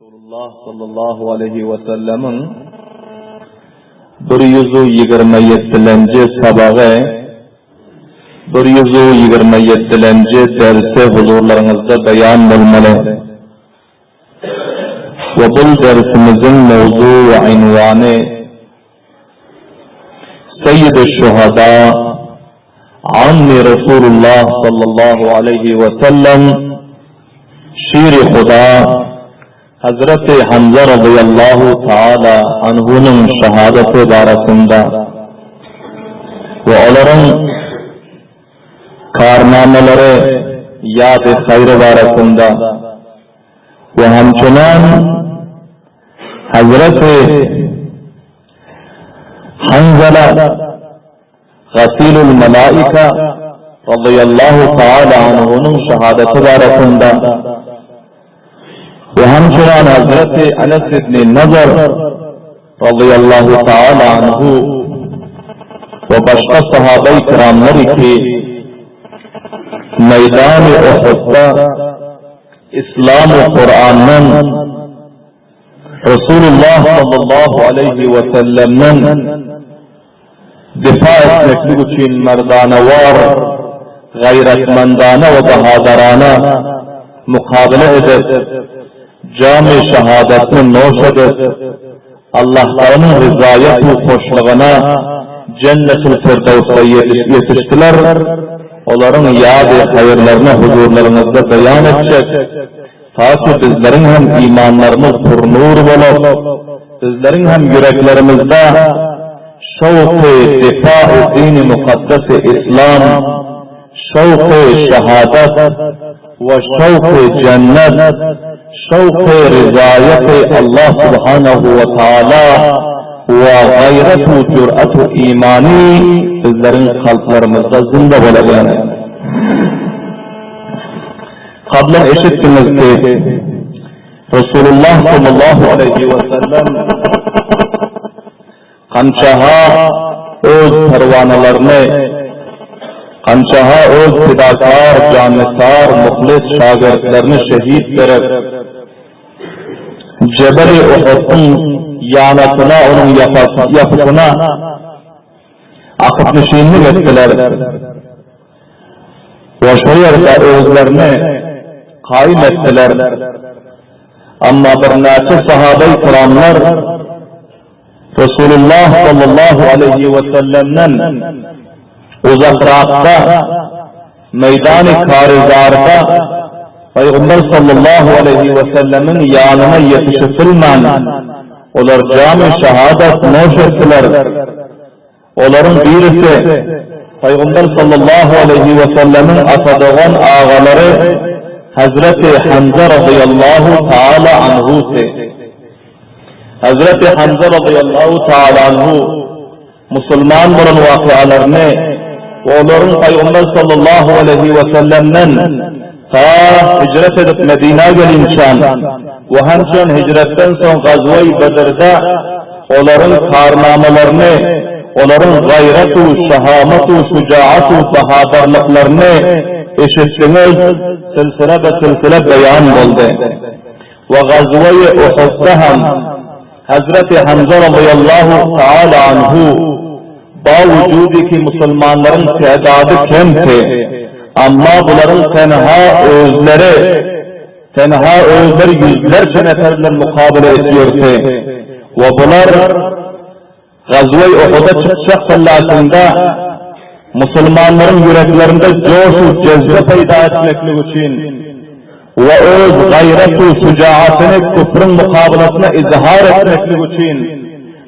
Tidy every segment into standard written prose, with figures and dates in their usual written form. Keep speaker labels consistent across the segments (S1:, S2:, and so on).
S1: Resulullah sallallahu aleyhi ve sellem'in 127. sabağı 127. dersi huzurlarınızda beyan olmalı. Ve bu dersimizin mevzu ve invanı Seyyid-i Şuhada Anni Resulullah sallallahu aleyhi ve sellem Şiir-i Huda Hazreti Hamza radıyallahu ta'ala anhunun şehadeti barasında ve onların karnamaları yad-ı hayrı barasında ve hemçinin Hazreti Hanzala Gasilul Malaika radıyallahu ta'ala anhunun şehadeti barasında ve hemçinin Hazreti Enes ibn Nazar radıyallahu ta'ala anhu ve başka sahabe-i kiramları ki meydan-ı Uhud'da İslam-ı Kur'an'ın Resulullah sallallahu aleyhi ve sellem'in difa etmeklik için merdanevar, gayretmendane ve bahadarana mukabele edip cami şehadetini noş edip Allah'ın rızayet ve hoşluğuna Cennet-ül Firdevs'e yetiştiler. Onların yad-ı hayırlarını huzurlarınızda beyan edecek. Ta ki bizlerin hem imanlarımız purnur olup, bizlerin hem yüreklerimizde şevk-i difa-ı din-i mukaddes-i İslam, şevk-i şehadet ve şevk-i cennet, şevk-i rızayet-i Allah subhanahu ve ta'ala ve gayret-u cüret-u imani bizlerin kalplerimizde zinde olacağını. Kablen eşittiniz ki Resulullah sallallahu aleyhi ve sellem kançaha öz pervanelerini, kançaha öz fidakar, canisar, muhlis şagirdlerini şehit verip Cebel-i Uhud'un yanatına, onun yapısına akıp nişinlik ettiler. Ve şu yerde özlerini kaim ettiler. Ama bir neçe sahabe-i kiramlar Resulullah sallallahu aleyhi ve sellem'den uzakrakta meydan-ı karizarda Peygamber sallallahu aleyhi ve sellem'in yanına yetiştirilmen olar cami şehadet noş ettiler. Onların birisi Peygamber sallallahu aleyhi ve sellem'in atadığın ağaları Hazreti Hamza radıyallahu ta'ala anhu'si. Hazreti Hamza radıyallahu ta'ala anhu Müslüman olan vakıalarını ve onların Peygamber sallallahu aleyhi ve sellem'den ta hicret edip Medine'ye gelinçen ve hemçinin hicretten son Gazve-i Bedir'de onların karnamalarını, onların gayretu, şehamatu, şucaatu, bahadarlıklarını işittiniz, silsile ve silsile beyan oldu. Ve Gazve-i Uhud'da hem Hazreti Hamza radıyallahu ta'ala anhu bavvücudiki Müslümanların tedadı kemti. Ama bunların tenha özleri yüzlerce neferle mukabele ediyordu. Ve bunlar Gazve-i Uhud'a çıkacak sallasında Müslümanların yüreklerinde coşu cezbe peyda etmeklik için ve öz gayretu şucaatini küfrün mukabelasına izhar etmeklik için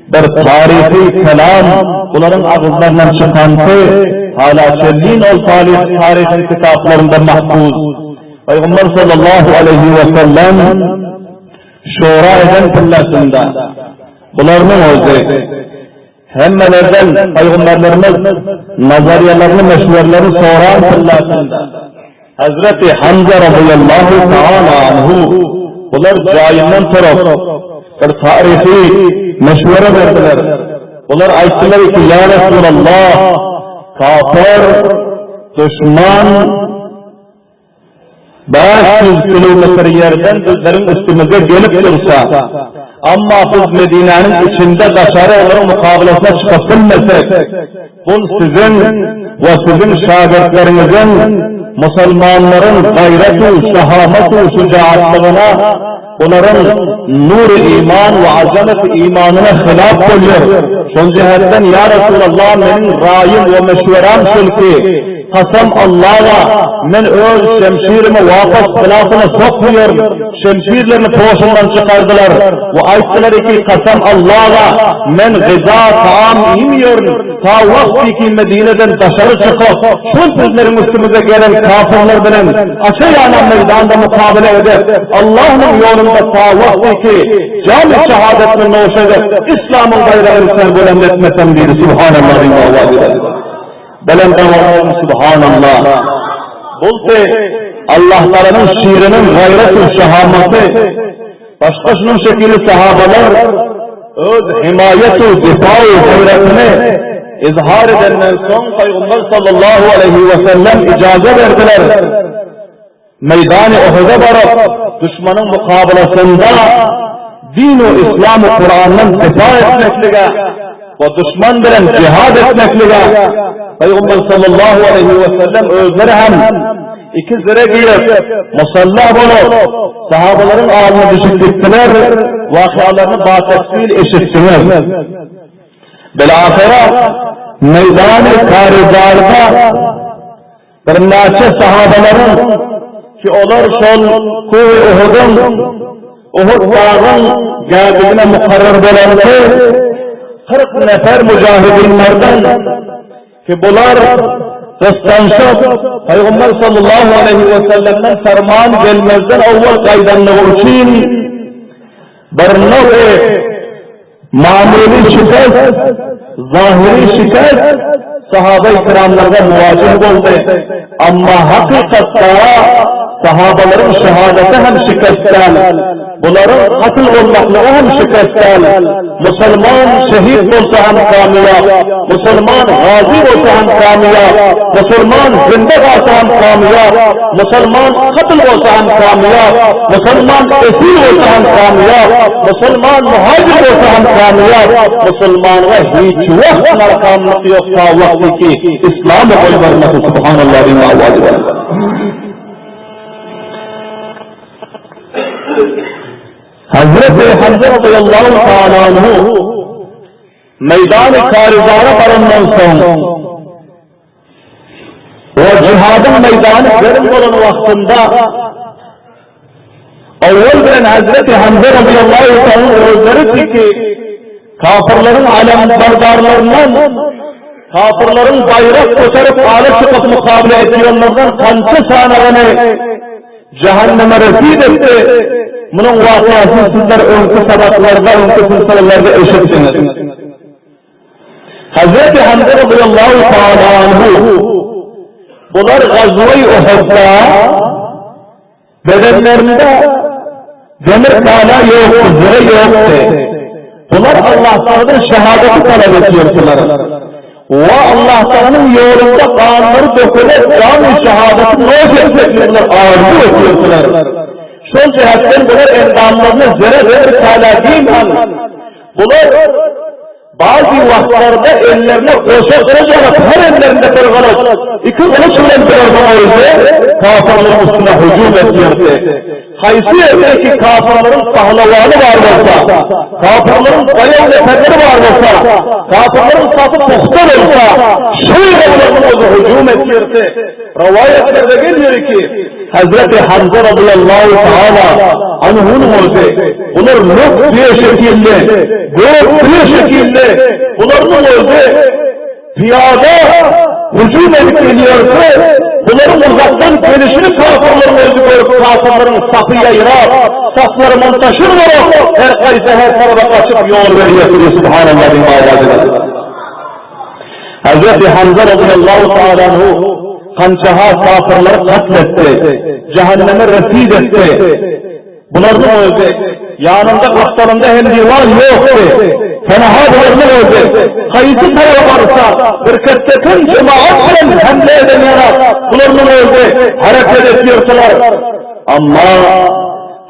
S1: bir tarihi kelam bunların ağızlarından çıkantı hala çellin ol tarihi kitaplarında mahfuz. Peygamber sallallahu aleyhi ve sellem şura eden pillasında bunların özü hemmelerden Peygamberlerimiz nazariyalarını meşhurlarını soran pillasında Hazreti Hamza radıyallahu ta'ala anhu bunlar cayinden taraf bir tarihi meşhura verdiler. Bunlar ayettiler ki ya Resulallah kafir, düşman 500 kilometre yerden bizlerin üstümüze gelip dursa, ama biz Medine'nin içinde dışarı onların mukabilesine çıkabilmesek, bu sizin ve sizin şagirdlerinizin Müslümanların gayreti, şahameti, şücaatlığına, onların nur-i iman ve azamet-i imanına hilaf oluyor. Şun cihetten ya Resulallah benim rayim ve meşveram şul ki, kasam Allah'a men öz şemşirimi vapas hilafına sokmuyor, şemşirlerini poşundan çıkardılar ve ayettiler ki kasam Allah'a men gıda taam yemiyor, ta vakti ki Medine'den dışarı çıkıp şun sözlerin üstümüze gelen kafirler bilen aşağı yanan meydanda mukabele edip Allah'ın yolunda ta vakti ki cami şehadetini noş edip İslam'ın bayrağını sen bulandetmesen bir Subhanallah'ın mağvadidir. Belendavarım Subhanallah. Bulse Allah'larının şiirinin gayret-ü şahamati, başka şunun şekilli sahabalar öz himayet-ü difâ-ı gayretini izhar edenden son Peygamber sallallahu aleyhi ve sellem icazə verdiler. Meydan-ı Uhud'a varıp düşmanın mukabelasında din-u İslam-ı Kur'an'ın difâ etmekliğe ve düşman bilen cihad etmekliğe Peygamber sallallahu aleyhi ve sellem özleri hem iki zire giyip musalla bulup sahabaların ağzına düşüp gittiler, vakıalarını batefsil eşittiler. Bilahare meydan-ı karizarda bir neçe sahabaların ki olar şol kuy Uhud dağın gâbidine mukarrar bolandı 40 nefer mücahidinlerden ki bular kıstanşıp Peygamber sallallahu aleyhi ve sellem'den ferman gelmezden evvel kaydanlığı için bir nevi mamuli şikayet, zahiri şikayet sahabe-i kiramlarda muvacih oldu. Ama hakikatta sahabaların şehadeti hem şikayettel, bunların katıl olmakları hem şikayettel. Müslüman şehit olsa hem kamiyab, Müslüman gazi olsa hem kamiyab, Müslüman zinde olsa hem kamiyab, Müslüman katıl olsa hem kamiyab, Müslüman esir olsa hem kamiyab, Müslüman muhacir olsa hem kamiyab, Müslüman ve hiç vakit nakamlık yok ta vakti ki İslam'ı koymarması Subhanallah ve ma'vadidir. Hazreti Hamza radıyallahu ta'ala anhu meydan-ı karizara varından sonra o cihadın meydanı verim olan vaktinde evvel bilen Hazreti Hamza radıyallahu ta'ala özleri ki kafirlerin alemdarlarından kafirlerin bayrak koşarıp ağla çıkıp mukabele ediyorlardan kançı sanağını cehenneme rezil etti. Bunun vakıasını sizler önkü sabahlarda, önkü silsilelerde eşitsiniz. Hazreti Hamza radıyallahu ta'ala anhu bunlar Gazve-i Uhud'da bedenlerinde demir kala yoktu, zire yoktu. Bunlar Allah'tan şehadeti talep ediyordular. Ve Allah'tanın yolunda kanları dökülüp can-ı şehadeti noş etmekler arzu ediyordular. Şol cihetten bunlar endamlarını zere talakîmen bunlar bazı vaktlerde ellerine koşarak her ellerinde bir kılıç, iki kılıç ile bir oldu, kafirlerin üstüne hücum ediyordu. Haysiyet'teki kafirlerin pahlavanı var olsa, kafirlerin bayağı neferleri var olsa, kafirlerin satı muhtar olsa, şöyle onların hücum ediyordu. Rivayetlerde geliyor ki, Hazreti Hamza radıyallahu ta'ala anhu'nun oldu. Bunlar yok bir şekilde, yok bir şekilde, bunların oldu. Piyada hücum edip geliyorsa, bunların uzaktan gelişini kafirlerin öldü görüp kafirlerin safıya irar, safları montaşır olarak her kaysa her tarafa kaçıp yol veriyor. Subhanallah bin mağazıdır. Hazreti Hamza radıyallahu ta'ala anhu kançaha kafirleri katletti, cehenneme resid etti. Bunlardan öldü. yanında kaptanında hem divan yoktu. Fenaha bulunur oldu. Kayıtı tarafa varsa bir kettetin cemaatle hemle eden yana bulunur oldu. Hareket ediyorlar. Ama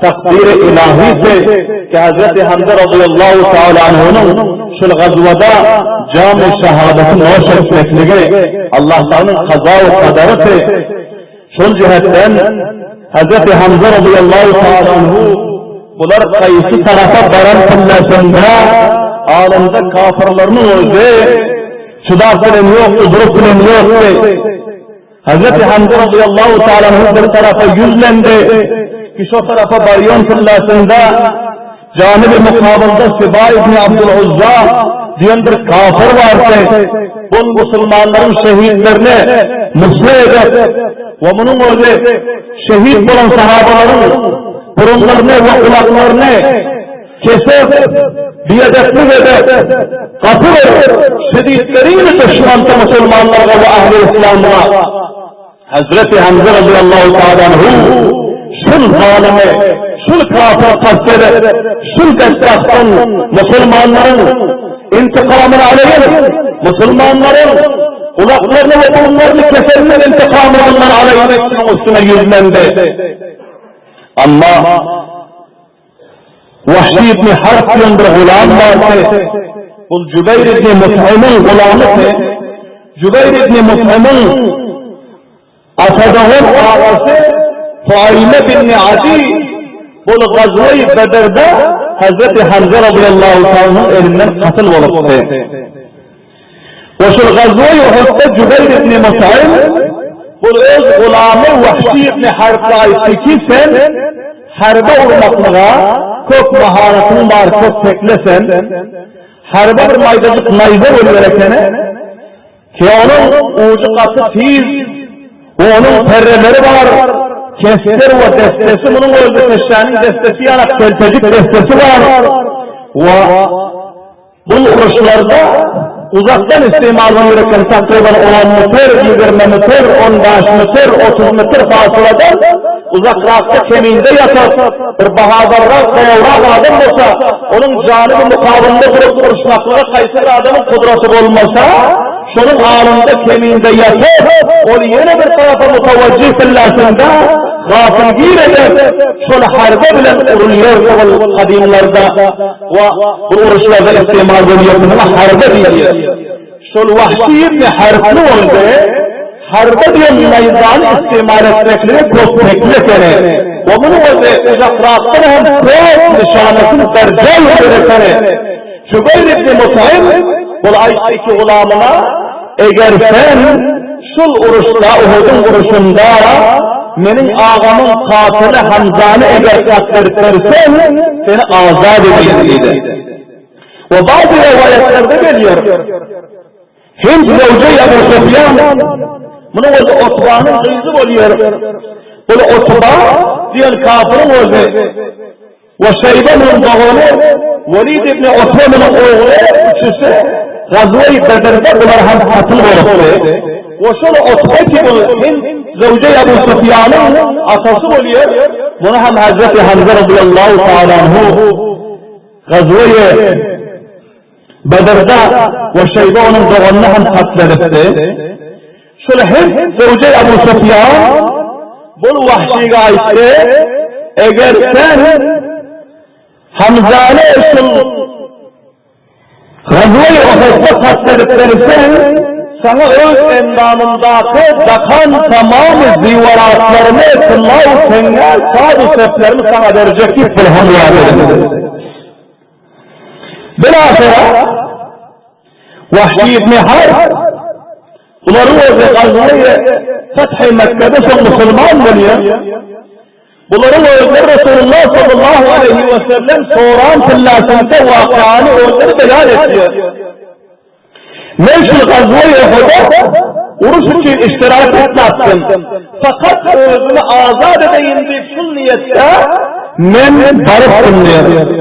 S1: takdir-i ilahiyse ki Hz. Hamza radıyallahu teala anhu'nun şu gazvada cam-ı şehadetin hoş etmekliği Allah'ın kaza ve kadarısı. Şun cihetten Hz. Hamza radıyallahu teala anhu bular kayısı tarafa baran kıllasında alında kafirlerin oldu. Çıdak bilen yoktu, durup bilen yoktu. Hz. Hamza radıyallahu teala anhu bir tarafa yüzlendi. Ki şu tarafa baryon kıllasında canı-i mukabilde Siba İbni Abdüluzza diyen bir kafir vardı. Bu Müslümanların şehitlerine musle eder. Ve bunun özü şehit olan sahabaların burunlarını ve kulaklarını kesip biyadetlik eder. Kapı verir. Şehitlerin düşmanı Müslümanlara ve ahl-i İslam'a. Hazreti Hamza radıyallahu teala anhu şul zalimi, şul kafir kastede, şul destekten Müslümanların intikamını aleyhine, Müslümanların kulaklarını ve burunlarını keserinin intikamını onlara aleyhine üstüne yüzlendi. Ama Vahşi İbni Harp diyen bir gulam vardı. Bu Cübeyr İbni Mut'im'in gulamı. Cübeyr İbni Mut'im'in Asadah'ın ağası Faime bin Adi bu gazve-i Bedir'de Hz. Hamza radıyallahu anh'ın elinden katıl oluptu. O şu gazve-i Uhud'da Cübeyr İbni Mut'im bu öz gulamı Vahşi İbni Harp'la ayıttı ki sen harbe urmaklığa çok maharetini var, çok teklesen harbe bir maydacık nayza oluverekene ki onun ucu katı tiz ve onun perreleri var. Kestir ve destesi bunun öldü teşhanin destesi yanak teltecik destesi var. Ve bu uğraşlarda uzaktan istimalını gereken takriben 10 metre, 20 metre, 15 metre, 30 metre fasıladan uzaklıkta kemiğinde yatar. Bir bahadırlar, kayavrak adam olsa, onun canı mukabilinde durup duruşmaklığa kaysır adamın kudreti olmasa, şunun anında kemiğinde yatar, onu yine bir tarafa mutavacih fillasında, gafilgir eder, şunu harbe bilen uruluyor o kadimlerde ve bu uruşlarda istimal edildiğinde harbe diyor. Şunu Vahşi İbni Harp'lı oldu, harbe diyen meydanı istimal etmekleri çok teklif eder. Ve bunu uzaklıktan hem çok nişanetini dercel eder. Cübeyr İbni Mut'im, bu ayet-i gulamına, eğer sen şul uruşda, Uhud'un uruşunda menin ağamın katili Hamza'nı eğer katletlersen seni azat edeyim dedi. Ve bazı rivayetlerde geliyor. Hint Zevce-i Ebu Sufyan bunu o Utba'nın kıyızı oluyor. Bunu Utba diyen kafirin oldu. Ve Şeybe'nin oğlu Velid İbni Utba'nın oğlu üçüsü Gazve-i Bedir'de bunlar hem katıl oldu. Ve şöyle Utba ki bu Hint Zevce-i Ebu Sufyan'ın atası oluyor. Bunu hem Hz. Hamza radıyallahu teala anhu Gazve-i Bedir'de ve Şeybe onun doğanını hem katledildi. Şöyle Hint Zevce-i Ebu Sufyan bu vahşiye aitti. Eğer sen Hamza'nı eşin Gazve-i Uhud'da katledilirsen sana öz endamındaki dakan tamamı zivaratlarını Allah-u Teala sağ-ı seflerini sana verecek ki filham vaadidir. Bilahare Vahşi İbni Harp bunların özü Gazve-i Fethi Mekke'de son Müslüman oluyor. Bunların özleri Resulullah sallallahu aleyhi ve sellem soğuran fillasında vakıanı özleri beyan ediyor. Meşhur Gazve-i Uhud'a uruş için iştirak etmezsin. Fakat özünü azat edeyim deyip şu niyette men barıktım diyor.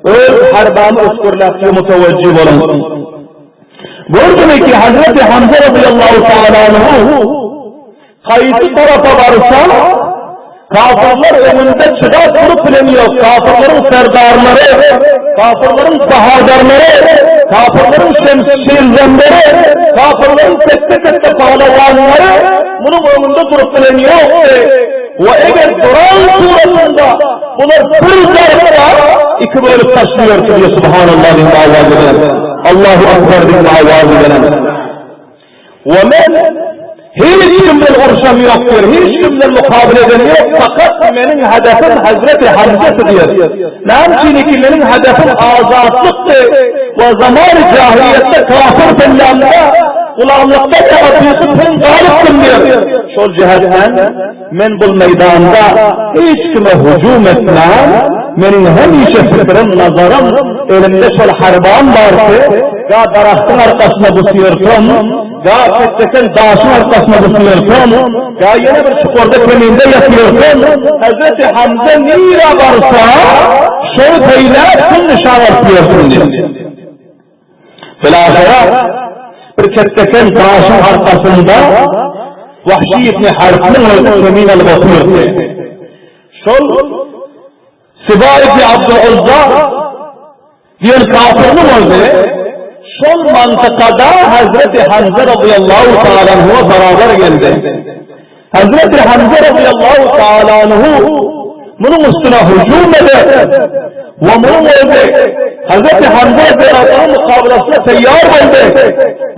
S1: Öz harbamı uskurlatçı muteveccih olun. Gördüğünü ki Hazreti Hamza radıyallahu teala anhu kayıtı tarafa varsa Kafirler önünde çıdak durup bilemiyor. Kafirlerin serdarları, kafirlerin bahadarları, kafirlerin şemsiyelleri, kafirlerin tek pahlevanları bunun önünde durup bilemiyor. Ve eğer Kur'an suresinde bunlar bir tarafta iki bölüp taşlıyor ki diyor Subhanallah diye avaz eden. Allahu Ekber diye avaz eden. Ve men hiç kimden uğraşam yoktur, hiç kimden mukabele eden yok, fakat benim hedefim Hazreti Hamza'sı diyor. Namçini ki benim hedefim azatlıktır ve zaman-ı cahiliyette kafir fillâmda, ulamlıkta yapıyorsun, ben galiptim diyor. Şol cihetten, men bu meydanda hiç kime hücum etmem, benim hemşe fikrim, nazarım, elimde şol harban varsa, ya darahtın arkasına bısıyorsun, ya ketteken dağışın arkasına bısıyorsun, ya yine bir çukurda kemiğinde yatıyorsun, Hazreti Hamza nira varsa, şol peylâsın nişan atıyorsun diyor. Bilahara, bir ketteken dağışın arkasında, Vahşi İbni Harp'ın kemiğine bakıyor. Şol, Siba İbni Abdül'Uzza, diyor kafirinin oldu, son mantıkada Hazreti Hamza radıyallahu ta'ala anhu'ya beraber geldi. Hazreti Hamza radıyallahu ta'ala anhu bunun üstüne hücum eder. Ve bunun oldu. Hazreti Hamza radıyallahu mukabelasına teyyar oldu.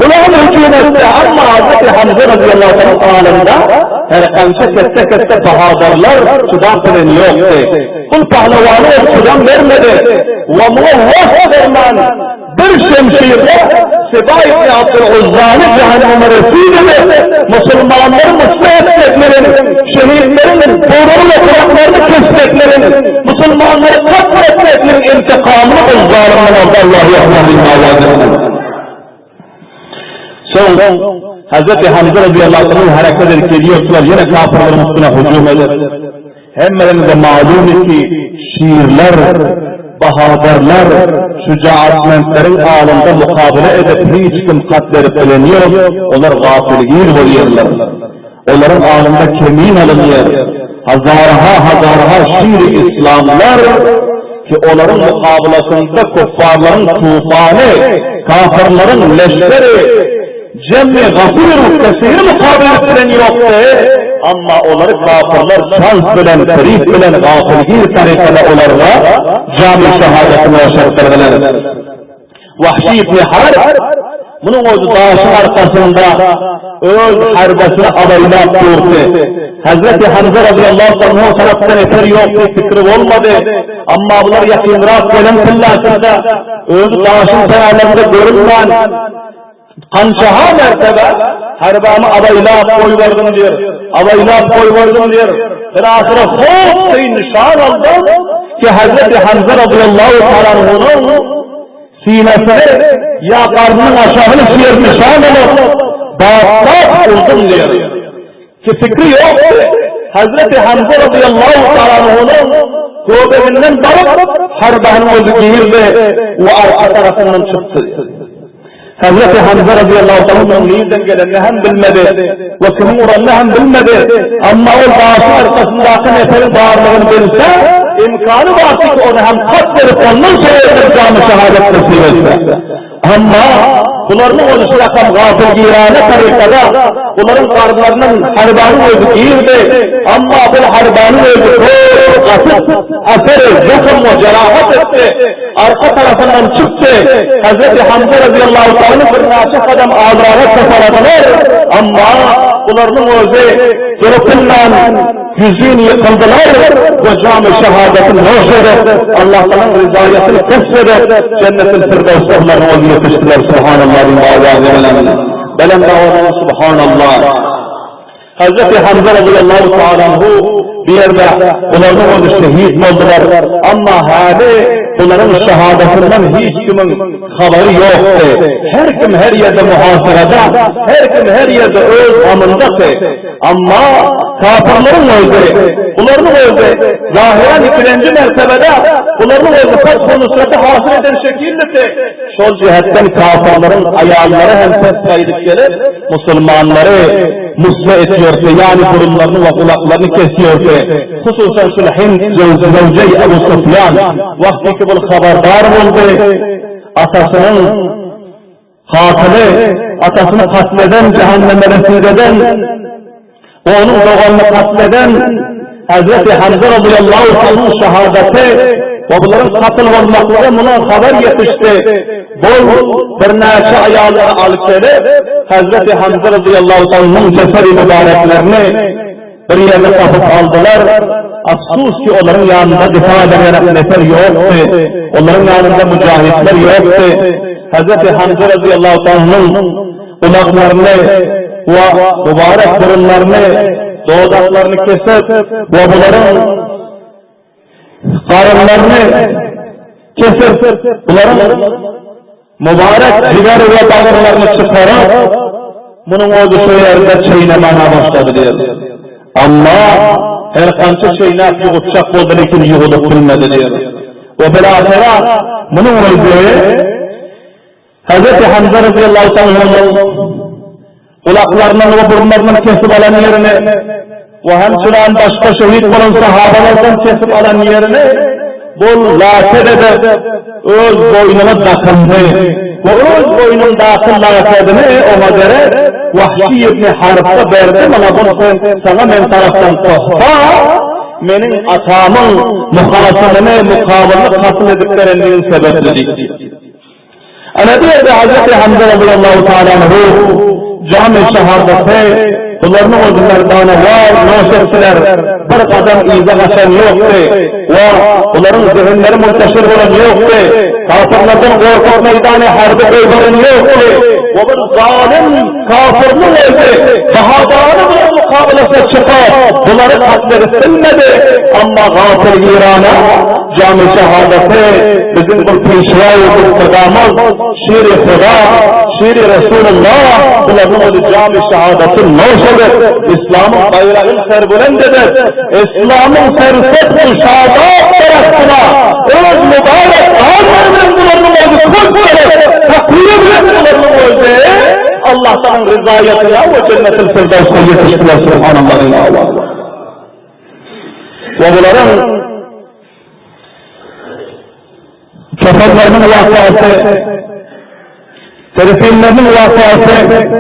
S1: Buna hücum etti ama Hazreti Hamza radıyallahu ta'ala'da her kette bahadarlar sudan kılın yoktu. Bu pahlevanı sudan vermedi. Ve bunu vasf vermen bir şemşirde Siba İbni Abdül'Uzza'nı cehenneme residini, Müslümanların müsteheklerin, şehitlerin doğrulu ve bıraklarını kesmeklerin, Müslümanları katletmeklerin intikamını Uzza'nın aldı Allah'ı yapmadığını Allah'ın. Son, Hazreti Hamza radıyallahu anh'ın hareket ediyorlar, yine kafirlerin üstüne hücum eder. Hemmelerinde malum ki şiirler, bahadarlar, şücaatmentlerin alında mukabele edip hiç kim katleri bileniyor, onlar gafilgir oluyorlar. Onların alında kemin alınıyor. Hazaraha şiir-i İslamlar ki onların mukabelesinde kuffarların tufanı, kafirlerin leşleri, cem-i gafir kesir mukabelesinden yoktu. Ama onları kafirler şans bilen, tarif bilen, gafilgir tarikada onlarla cami şehadetini yaşattırdılar. Vahşi İbni Harp, bunun o dağışın arkasında öz harbesine adayla durdu. Hazreti Hamza radıyallahu anh taraftan eser yoktu, fikri olmadı. Ama bunlar yakınrak gelen kıllasında öz dağışın şehadetinde görülmen, kançaha mertebe harbamı adayla koyverdim diyor. Adayla koyverdim diyor. Sırasıra hop sayı nişan aldım ki Hazreti Hamza radıyallahu anh'ın sinesine ya karnının aşağını siyer nişan alıp dağıtmak buldum diyor. Ki fikri yok. Hazreti Hamza radıyallahu anh'ın göbeğinden dalıp harbağının özü giyirdi ve arka tarafından çıktı. Hazreti Hamza radıyallahu anh'ın neyden gelenini hem bilmedi ve kimin uğranını hem bilmedi. Ama o dağısı arkasındaki neferin bağırlığını bilse, imkanı var ki onu hem katledip ondan sonra edeceğimi şehadet teslim. Ama bunların oluşu rakam gafilgirane tarikada, bunların karnlarının harbanı özü giyirdi. Ama bu harbanı özü kasıp, aseri, zıkkım ve cerahat etti. Arka tarafından çıktı. Hazreti Hamza radıyallahu anh'ın bir naçı kadem ağzına sefaradılar. Ama bunların özü durupundan yüzünü yıkıldılar ve cami şehadetini noşeder. Allah'tan rızayetini kesmeder. Cennetin firdevslerine onu yetiştiler. Subhanallah'ın ağzına belen dağına subhanallah. Hazreti Hamza radıyallahu anh'u bir yerde onların onu şehit oldular. Ama hali onların şehadetinden hiç kimin haberi yoktu. Her kim her yerde muhasırada, her kim her yerde öz amındadır. Ama kafirlerin özü Bunların özü zahiren ikinci mertebede bunların özü Fethu Nusret'i hasıl eden şekilde şol cihetten kafirlerin ayağları hem ses kaydıp gelip Müslümanları musla ediyordu. Yani burunlarını ve kulaklarını kesiyordu. Hususen şu Hind Zevcey Ebu Sufyan vaktiki bu haberdar oldu. Atasının katili, atasını katleden, cehenneme resil eden, onun doğanını katleden Hazreti Hamza radıyallahu anh'ın şehadeti ve bunların katıl olmakları buna haber yetişti. Bu bir neçe ayağları alıp gelip Hazreti Hamza radıyallahu anh'ın cesedi mübareklerini bir yerine kapıp aldılar. Afsus ki onların yanında difa eden nefer yoktu. Onların yanında mücahitler yoktu. Hazreti Hamza radıyallahu anh'ın kulaklarını ve mübarek burunlarını, doğdaklarını kesip ve bunların karınlarını kesip bunların mübarek ciğer ve bağırlarını çıkarıp bunun olduğu yerde çiğnemeye başladı diyor. Ama her kança çiğnep yutacak oldu lekin yığılıp bilmedi diyor. Ve bilahara bunun olduğu Hazreti Hamza radıyallahu anh'ın kulaklarından ve burunlarından kesip alan yerine ve hemçinin başka şehit olan sahabalardan kesip alan yerine bu lakedede öz boynuna takındı ve öz boynun dakıl lakedini ona göre Vahşi ibn Harp'ta verdim ama bunu sana men taraftan tohta menin atamın muhasımını mukavelini katıl ediplerinin sebepliydi. Ana diyor da Hazreti Hamza radıyallahu teala cami şehadeti bunların özlerden var noşettiler bir kadar iza kaçan yoktu ve bunların zihinleri munteşir olan yoktu kafirlerden korkak meydanı harbi koyduğun yoktu ve bir zalim kafirlik oldu sahabaları bunun mukavelesine çıkar bunları katleri silmedi ama gafir İran'a cami şehadeti bizim bir peşvayı muhtedamız şiir-i Huda şiir-i Resulullah bunların o cami şehadetin noşedir İslam'ın bayrağını serbülend eder İslam'ın serset müşahadat tarafına öz mübarek ağzlarının bunların olduğu kutları takdir edilen bunların olduğu Allah'tan rızayetine ve cennet-i firdevsine yetiştiler subhanallah ve bunların kefenlerinin vakıası terifillerinin vakıası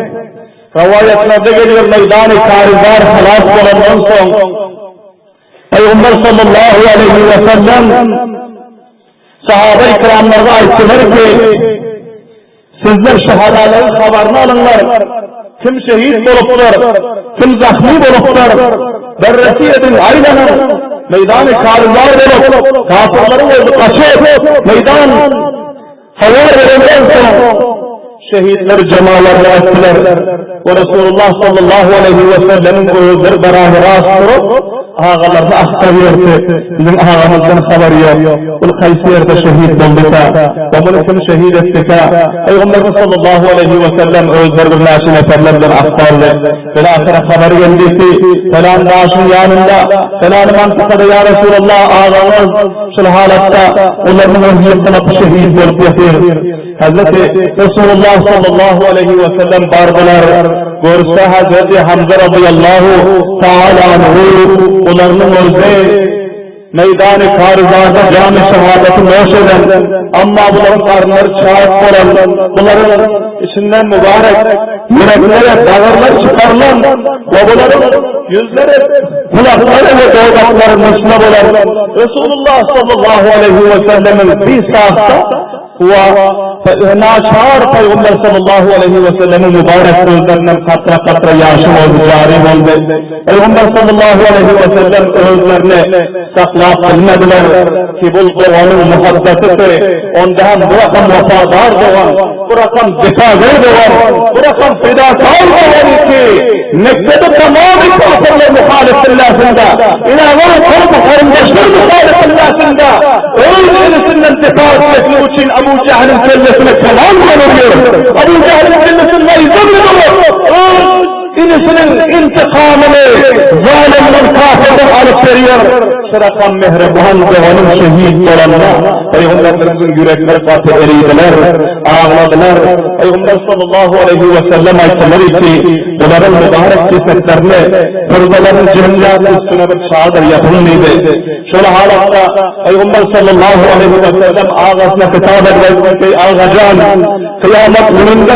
S1: rivayetlerde geliyor meydan-ı karizar halas olandan son Peygamber sallallahu aleyhi ve sellem sahabe-i kiramlarına aittiler ki sizler şehadaların haberini alınlar kim şehit oluplar kim zahmi oluplar berresi edin aylanır meydan-ı karizar olup kafirlerin oldu kaçıp meydan havar verilen son şehitler cemalarla ettiler ve Resulullah sallallahu aleyhi ve sellem'in gözleri beraber astırıp ağalarını aktarıyordu. Bizim ağamızdan haberi yok. Bunu Kayseri'de şehit buldukta ve bunu kim şehit ettikta Peygamberimiz sallallahu aleyhi ve sellem özleri bir naşin eserlerden aktardı. Böyle ahire haberi geldiydi. Falan naşin yanında falan mantıkada ya Resulullah ağamız şu halatta onların özgürlükten şehit bulup yatıyor. Hazreti Resulullah sallallahu aleyhi ve sellem barbalar görse Hazreti Hamza radıyallahu teala anhu onların özü meydan-ı karizada cami şehadeti noş eden ama bunların karnları çağık olan bunların içinden mübarek yüreklere dağırlar çıkarılan ve bunların yüzleri kulakları ve doğdakları müslüman olan Resulullah sallallahu aleyhi ve sellemin bir saatte naçar Peygamber sallallahu aleyhi ve sellem'in mübarek sözlerinden katra katra yaşım oldu, cari oldu. Peygamber sallallahu aleyhi ve sellem sözlerini saklayıp bilmediler ki bu doğanın muhabbeti, ondan bu rakam vefadar doğan, bu rakam difazer doğan, bu rakam fedakar doğan ki Mekke'de tamamı kafirler muhalefetlerinde, ilâvara korku karındaşlar muhalefetlerinde, öyle birisinden difa etmek için Ebu Cehil'in kellesine kelam veriyor. Ebu Cehil'in kellesine izin veriyor. inisinin intikamını zalimden kafirden alıp veriyor. Sırakan mehreban devanın şehit olanına Peygamberimizin yürekleri katı eriydiler, ağladılar. Peygamber sallallahu aleyhi ve sellem ayetleri ki bunların mübarek cesetlerini kırdaların cennet üstüne bir çadır yapılmıydı. Şöyle halatta Peygamber sallallahu aleyhi ve sellem ağasına hitap eder ki ağacan kıyamet gününde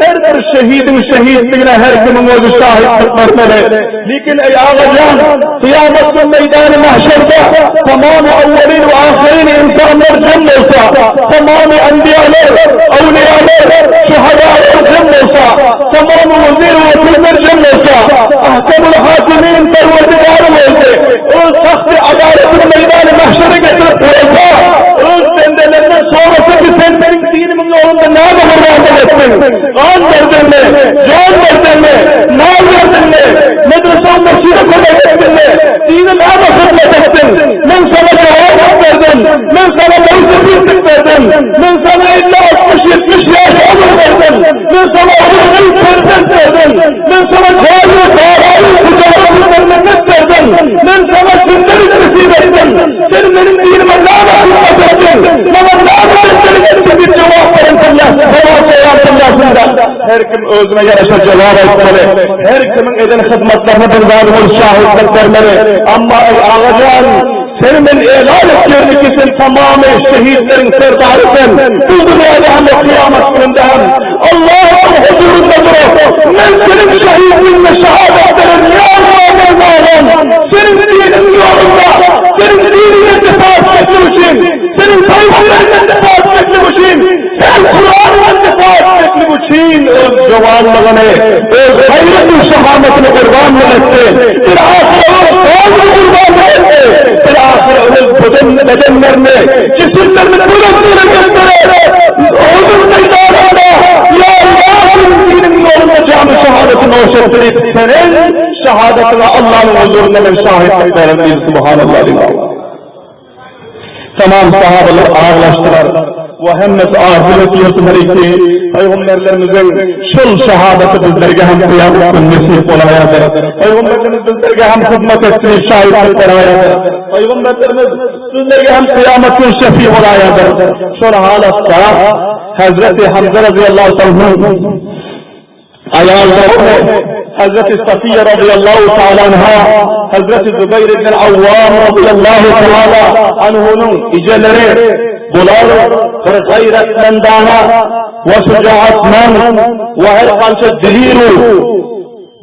S1: her bir şehidin şehitliğine her kimin özü şahitlik vermeli. Lakin ey ağacan kıyamet gün meydanı mahşerde tamamı evvelin ve ahirin insanlar cem olsa, tamamı enbiyalar, evliyalar, şuhadalar cem olsa, tamamı vazir ve kılmer cem olsa, ahkamul hakimin perverdigarı olsa, o sakti adaletini meydanı mahşere getirip koysa, öz bendelerinden sonrası ki sen benim dinimin yolunda ne yapamırlardan ettin? Kan verdin mi? Can verdin mi? Mal verdin mi? Medrese-i mescide koymak ettin mi? Dini ne hizmet ettin? Ben sana cevap verdim. Ben sana mevzubiyetlik verdim. Ben sana 50-60-70 yaş ömür verdim. Ben sana oruçlu pervert verdim. Ben sana cahil dağları kucağına memleket verdim. Ben sana günleri nasip ettim. Sen benim dinime ne hizmet ettin? Bana ne hizmet ettin? Bir cevap verin Allah. Bana seyahatın lazımda. Her kim özüne yaraşa cevap etmeli. Her kimin eden hizmetlerine bir zalimul şahitlik vermeli. Ama ey ağacan, senin ilan ettiğin ki sen tamamı şehitlerin serdarısın. Bu dünyada hem de kıyamet gününde hem Allah'ın huzurunda durup ben senin şehitliğinle şehadetlerin ya Allah'ım senin dinin yolunda senin dinine defaat etmişim senin peygamberine defaat etmişim sen Kur'an'la defaat etmişim öz cevanlığını öz hayretli şehametini kurbanlık etti bir ahirete sağlığı kurbanlık etti bir ahirete bedenlerini cisimlerini bulunduğunu gösterir huzur meydanında ya Allah'ın dinin yolunda canı şehadetini hoşettirip senin şehadetine Allah'ın huzurunda ben şahitlik verebiliriz subhanallah. Tamam sahabeler ağırlaştılar. Ve hemmet ahiret yurtları ki Peygamberlerimizin şul şehadeti bizlerge hem kıyametin nesip olayadır. Peygamberlerimiz bizlerge hem hizmet ettiği şahitlik olayadır. Peygamberlerimiz bizlerge hem kıyametin şefi olayadır. Şöyle halatta Hazreti Hamza radıyallahu anh'ın ayağında Hazreti Safiye radıyallahu ta'ala anha, Hazreti Zübeyir ibn Avvam radıyallahu ta'ala anh'unun iceleri bular bir gayretmendana ve şücaatmen ve her kança diliru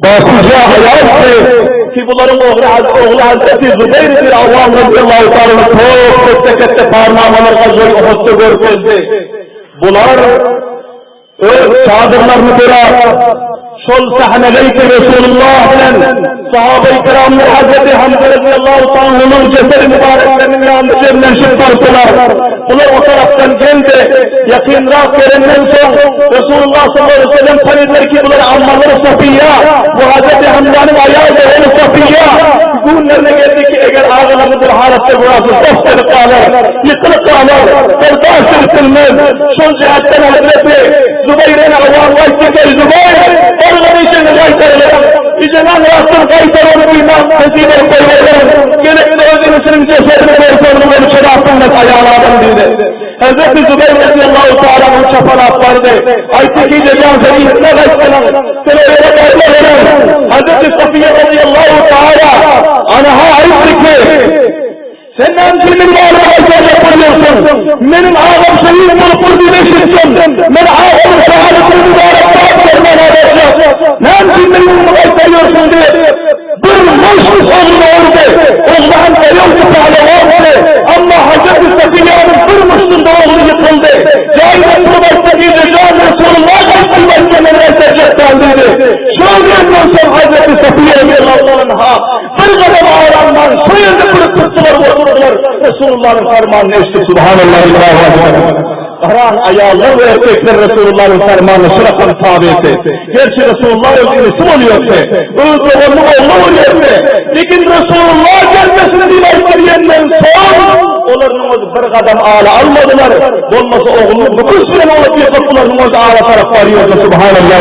S1: basıca hayatı ki bunların oğlu Hazreti Zübeyir ibn Avvam radıyallahu ta'ala çok kette parmağına gazayı Uhud'da görkezdi. Bular çadırlarını bırak şol sahnedeydi Resulullah bilen sahabe-i kiramlar Hazreti Hamza radıyallahu ta'ala'nın cesedi mübareklerinin yanında cemlenşip tartılar. Bunlar o taraftan geldi. Yakınrak gelenden son Resulullah sallallahu aleyhi ve sellem tanıdılar ki bunlar ammaları Safiya. Bu Hazreti Hamza'nın ayağı da onu Safiya. Günlerine geldi ki eğer ağalarını bir halatta burası dostları kalır, yıkılıp kalır, berdaş edilmez. Şol cihetten Hazreti Zübeyir'in Avvam Vaytik'e Zübeyir onun için kaytarılır. İcenan rastır kaytarılır bilmem. Tezgiler koyulur. Gerekli özünüzün cesedini koyulur. Beni çırağıttığında ayağlardan dedi. Hazreti Zübeyir radıyallahu ta'ala'nın çapanak vardı. Ayteki cecan seni ne kaçtılar. Seni öyle kaytarılır. Hazreti Safiye radıyallahu ta'ala anaha ayıptı ki sen benim ağabeyime kaytar yapıyorsun. Benim ağabeyim şehit olup vurduğunu işitsin. Ben ağabeyim şehadetini mübarek dağıtlarından alacağım. Benim ağabeyime kaytarıyorsun diye bir meşhur oğlu oldu. Oğlan veriyor ki tane vardı. Ama Hazreti Safiye'nin bir müştünde oğlu yıkıldı. Cahiliyetini başlayınca Can Resulullah kaytarmasının ertecekten dedi. Şöyleyenden sonra Hazreti Safiye radıyallahu anha bir kadar ağırandan soyundu kırıp tuttular vurdular. Resulullah'ın fermanını eşti subhanallah ilahı aleyhi. Karan ayağlar ve erkekler Resulullah'ın fermanını sırakan tabi etti. Gerçi Resulullah özünü kim oluyorsa, özgürlüğünü oğlu oluyorsa, lakin Resulullah gelmesini dileştiriyenden son onların öz bir kadam ağla almadılar. Olmasa oğlunu bu kısmen olup yıkıplarının öz ağla taraf varıyordu. Subhanallah.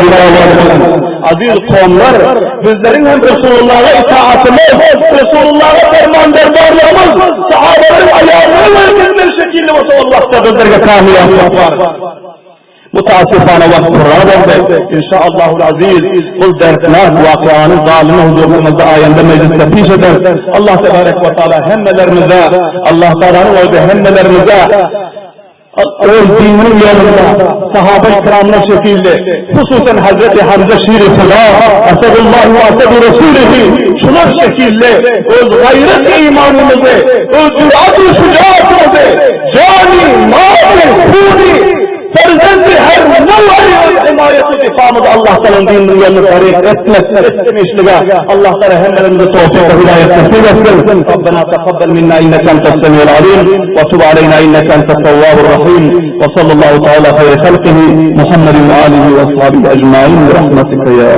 S1: Aziz kavimler, bizlerin hem Resulullah'a itaatimiz, Resulullah'a fermanberdarlığımız, sahabelerin ayağını verdiğimiz şekilde Resulullah'ta bizlerge kamiliyat var. Mutasifane vakt Kur'an oldu. İnşallahul aziz, kul dertnak vakianı zalimi huzurumuzda ayında mecliste piş eder. Allah tebarek ve teala hemmelerimize, Allah Teala'nın olduğu hemmelerimize, o dinin yolunda, sahabe-i kiramla şekilde, hususen Hazreti Hamza Şir-i Huda, Asadullah ve Asad-ı Resulü'nü, şunlar şekilde, öz gayret imanımızı, öz cürat-ı şücaatımızı, cani, mâli, hûni, ferzendi her nev'ari himayeti ifamız Allah'tan dinin yolunu tarih etmemişliğe Allah Teala hemlerimize tevfik ve hidayet nasip etsin. Rabbena tekabbel minna inneke entes semiyul alim ve tub aleyna inneke entes tevvabur rahim ve sallallahu teala hayre halkihi Muhammedin ve alihi ve ashabihi ecmaîn bi rahmetike ya